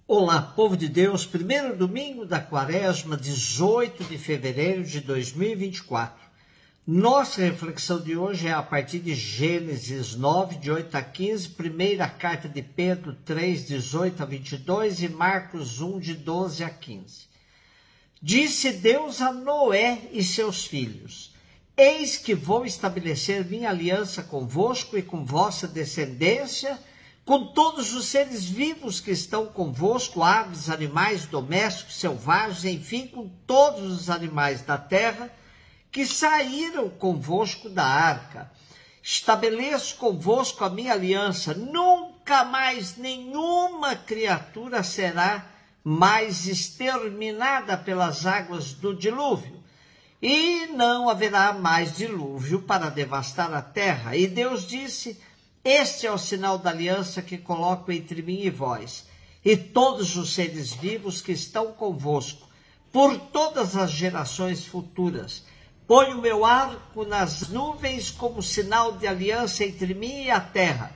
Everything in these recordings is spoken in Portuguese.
Olá, povo de Deus, primeiro domingo da quaresma, 18 de fevereiro de 2024. Nossa reflexão de hoje é a partir de Gênesis 9, de 8 a 15, primeira carta de Pedro 3, 18 a 22 e Marcos 1, de 12 a 15. Disse Deus a Noé e seus filhos: Eis que vou estabelecer minha aliança convosco e com vossa descendência, com todos os seres vivos que estão convosco, aves, animais domésticos, selvagens, enfim, com todos os animais da terra que saíram convosco da arca. Estabeleço convosco a minha aliança. Nunca mais nenhuma criatura será mais exterminada pelas águas do dilúvio. E não haverá mais dilúvio para devastar a terra. E Deus disse: Este é o sinal da aliança que coloco entre mim e vós, e todos os seres vivos que estão convosco, por todas as gerações futuras. Ponho o meu arco nas nuvens como sinal de aliança entre mim e a terra.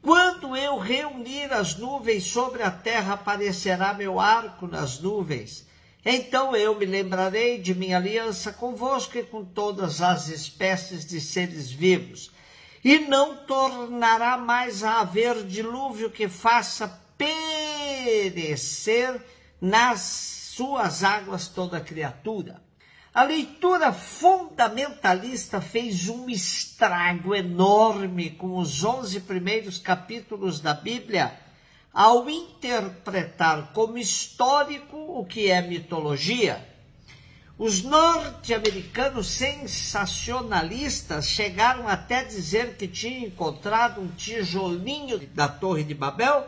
Quando eu reunir as nuvens sobre a terra, aparecerá meu arco nas nuvens. Então eu me lembrarei de minha aliança convosco e com todas as espécies de seres vivos. E não tornará mais a haver dilúvio que faça perecer nas suas águas toda criatura. A leitura fundamentalista fez um estrago enorme com os 11 primeiros capítulos da Bíblia, ao interpretar como histórico o que é mitologia. Os norte-americanos sensacionalistas chegaram até a dizer que tinham encontrado um tijolinho da Torre de Babel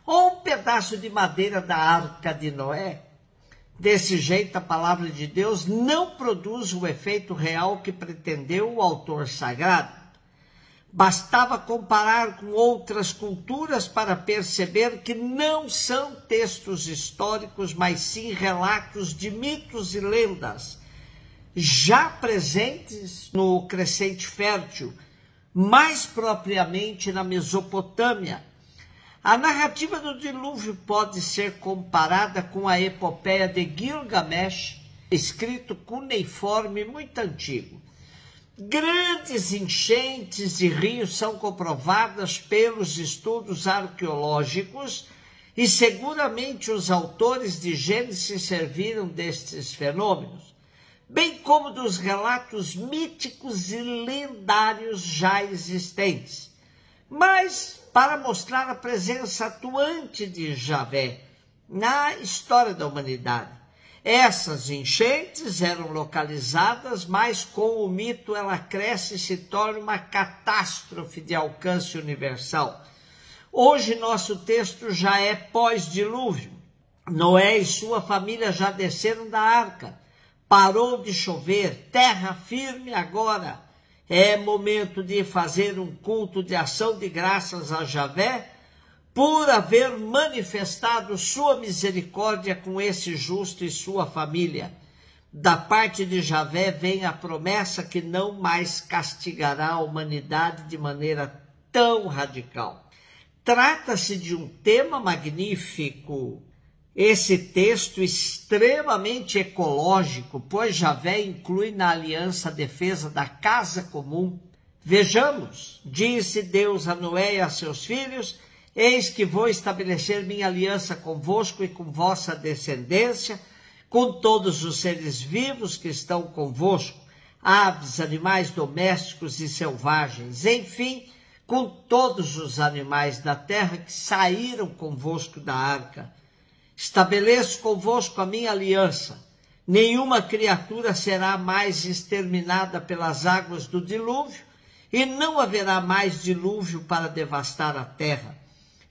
ou um pedaço de madeira da Arca de Noé. Desse jeito, a palavra de Deus não produz o efeito real que pretendeu o autor sagrado. Bastava comparar com outras culturas para perceber que não são textos históricos, mas sim relatos de mitos e lendas, já presentes no Crescente Fértil, mais propriamente na Mesopotâmia. A narrativa do dilúvio pode ser comparada com a epopeia de Gilgamesh, escrito cuneiforme muito antigo. Grandes enchentes de rios são comprovadas pelos estudos arqueológicos e seguramente os autores de Gênesis serviram destes fenômenos, bem como dos relatos míticos e lendários já existentes. Mas, para mostrar a presença atuante de Javé na história da humanidade, essas enchentes eram localizadas, mas com o mito ela cresce e se torna uma catástrofe de alcance universal. Hoje nosso texto já é pós-dilúvio. Noé e sua família já desceram da arca. Parou de chover, terra firme agora. É momento de fazer um culto de ação de graças a Javé, por haver manifestado sua misericórdia com esse justo e sua família. Da parte de Javé vem a promessa que não mais castigará a humanidade de maneira tão radical. Trata-se de um tema magnífico, esse texto extremamente ecológico, pois Javé inclui na aliança a defesa da casa comum. Vejamos, disse Deus a Noé e a seus filhos: Eis que vou estabelecer minha aliança convosco e com vossa descendência, com todos os seres vivos que estão convosco, aves, animais domésticos e selvagens, enfim, com todos os animais da terra que saíram convosco da arca. Estabeleço convosco a minha aliança. Nenhuma criatura será mais exterminada pelas águas do dilúvio, e não haverá mais dilúvio para devastar a terra.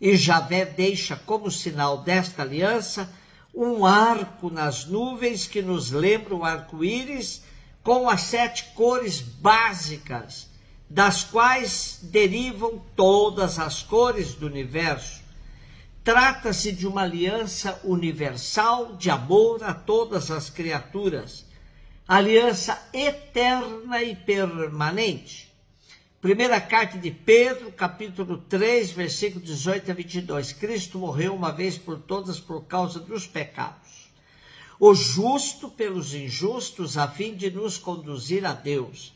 E Javé deixa como sinal desta aliança um arco nas nuvens que nos lembra o arco-íris com as 7 cores básicas, das quais derivam todas as cores do universo. Trata-se de uma aliança universal de amor a todas as criaturas, aliança eterna e permanente. Primeira carta de Pedro, capítulo 3, versículo 18 a 22. Cristo morreu uma vez por todas por causa dos pecados. O justo pelos injustos, a fim de nos conduzir a Deus.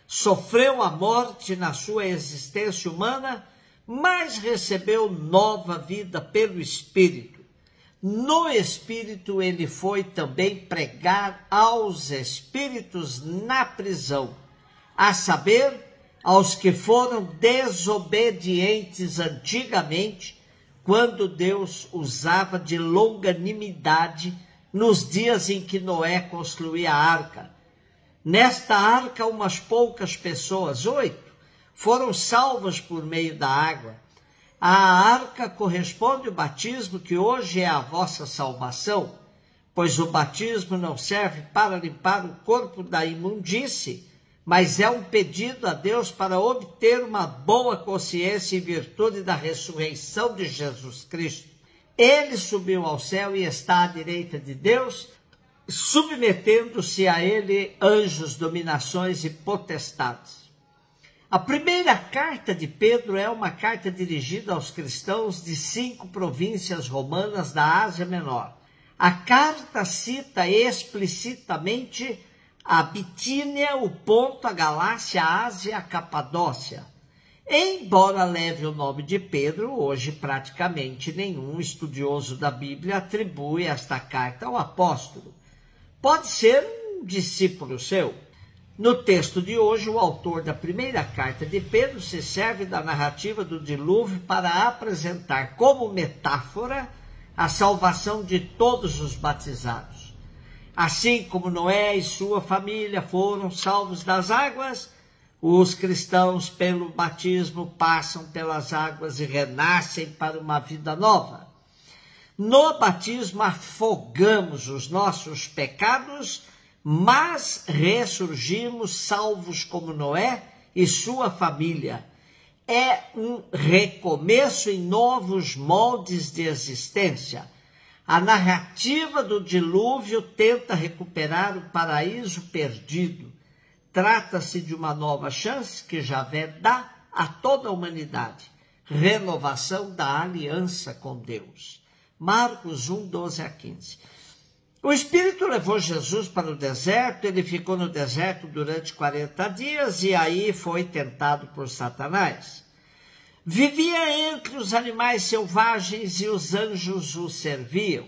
Sofreu a morte na sua existência humana, mas recebeu nova vida pelo Espírito. No Espírito ele foi também pregar aos espíritos na prisão, a saber, aos que foram desobedientes antigamente, quando Deus usava de longanimidade nos dias em que Noé construía a arca. Nesta arca, umas poucas pessoas, 8, foram salvas por meio da água. A arca corresponde ao batismo, que hoje é a vossa salvação, pois o batismo não serve para limpar o corpo da imundície, mas é um pedido a Deus para obter uma boa consciência em virtude da ressurreição de Jesus Cristo. Ele subiu ao céu e está à direita de Deus, submetendo-se a ele anjos, dominações e potestades. A primeira carta de Pedro é uma carta dirigida aos cristãos de 5 províncias romanas da Ásia Menor. A carta cita explicitamente a Bitínia, o Ponto, a Galácia, a Ásia, a Capadócia. Embora leve o nome de Pedro, hoje praticamente nenhum estudioso da Bíblia atribui esta carta ao apóstolo. Pode ser um discípulo seu. No texto de hoje, o autor da primeira carta de Pedro se serve da narrativa do dilúvio para apresentar como metáfora a salvação de todos os batizados. Assim como Noé e sua família foram salvos das águas, os cristãos, pelo batismo, passam pelas águas e renascem para uma vida nova. No batismo, afogamos os nossos pecados, mas ressurgimos salvos como Noé e sua família. É um recomeço em novos moldes de existência. A narrativa do dilúvio tenta recuperar o paraíso perdido. Trata-se de uma nova chance que Javé dá a toda a humanidade. Renovação da aliança com Deus. Marcos 1, 12 a 15. O Espírito levou Jesus para o deserto, ele ficou no deserto durante 40 dias e aí foi tentado por Satanás. Vivia entre os animais selvagens e os anjos o serviam.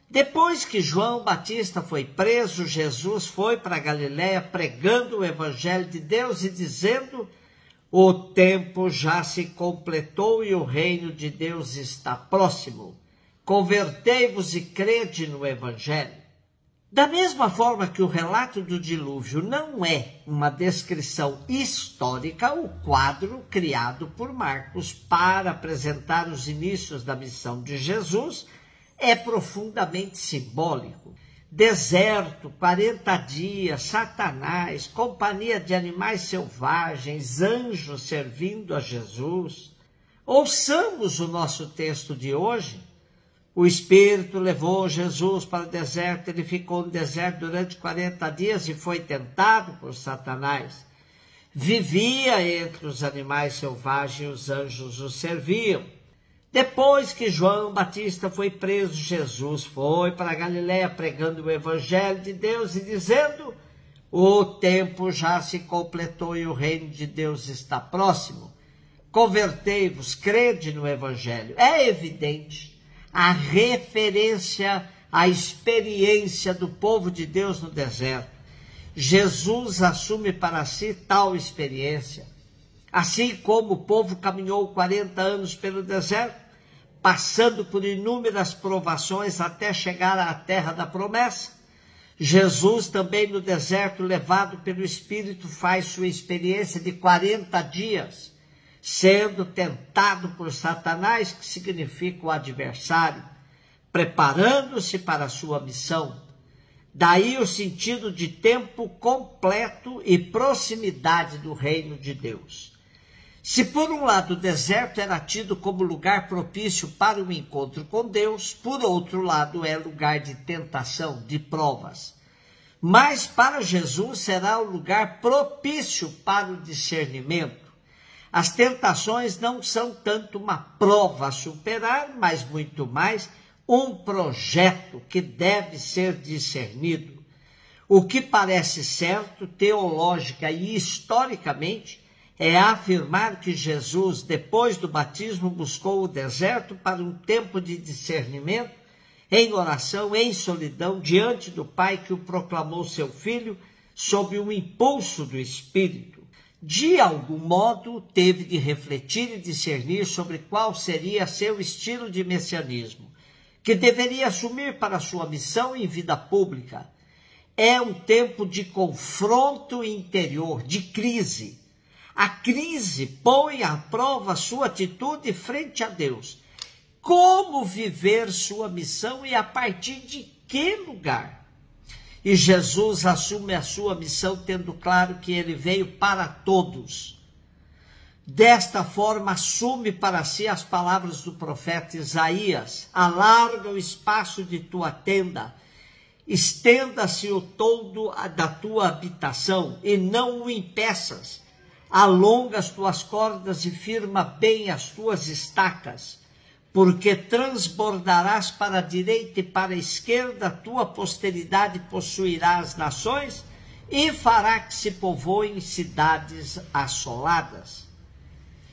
Depois que João Batista foi preso, Jesus foi para a Galiléia pregando o evangelho de Deus e dizendo: o tempo já se completou e o reino de Deus está próximo. Convertei-vos e crede no evangelho. Da mesma forma que o relato do dilúvio não é uma descrição histórica, o quadro criado por Marcos para apresentar os inícios da missão de Jesus é profundamente simbólico. Deserto, 40 dias, Satanás, companhia de animais selvagens, anjos servindo a Jesus. Ouçamos o nosso texto de hoje. O Espírito levou Jesus para o deserto, ele ficou no deserto durante 40 dias e foi tentado por Satanás. Vivia entre os animais selvagens e os anjos o serviam. Depois que João Batista foi preso, Jesus foi para a Galiléia pregando o evangelho de Deus e dizendo: o tempo já se completou e o reino de Deus está próximo. Convertei-vos, crede no evangelho. É evidente a referência à experiência do povo de Deus no deserto. Jesus assume para si tal experiência. Assim como o povo caminhou 40 anos pelo deserto, passando por inúmeras provações até chegar à terra da promessa, Jesus também no deserto, levado pelo Espírito, faz sua experiência de 40 dias, sendo tentado por Satanás, que significa o adversário, preparando-se para a sua missão. Daí o sentido de tempo completo e proximidade do reino de Deus. Se por um lado o deserto era tido como lugar propício para o encontro com Deus, por outro lado é lugar de tentação, de provas. Mas para Jesus será o lugar propício para o discernimento. As tentações não são tanto uma prova a superar, mas muito mais um projeto que deve ser discernido. O que parece certo, teológica e historicamente, é afirmar que Jesus, depois do batismo, buscou o deserto para um tempo de discernimento, em oração, em solidão, diante do Pai que o proclamou seu Filho, sob o impulso do Espírito. De algum modo, teve de refletir e discernir sobre qual seria seu estilo de messianismo, que deveria assumir para sua missão em vida pública. É um tempo de confronto interior, de crise. A crise põe à prova sua atitude frente a Deus. Como viver sua missão e a partir de que lugar? E Jesus assume a sua missão tendo claro que ele veio para todos. Desta forma, assume para si as palavras do profeta Isaías: alarga o espaço de tua tenda, estenda-se o toldo da tua habitação e não o impeças. Alonga as tuas cordas e firma bem as tuas estacas, porque transbordarás para a direita e para a esquerda, a tua posteridade possuirá as nações e fará que se povoem cidades assoladas.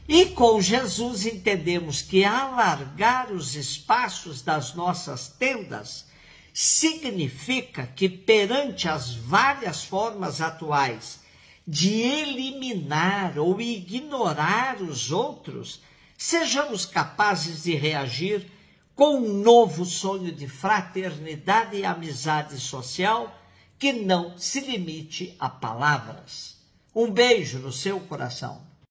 E com Jesus entendemos que alargar os espaços das nossas tendas significa que perante as várias formas atuais de eliminar ou ignorar os outros, sejamos capazes de reagir com um novo sonho de fraternidade e amizade social que não se limite a palavras. Um beijo no seu coração.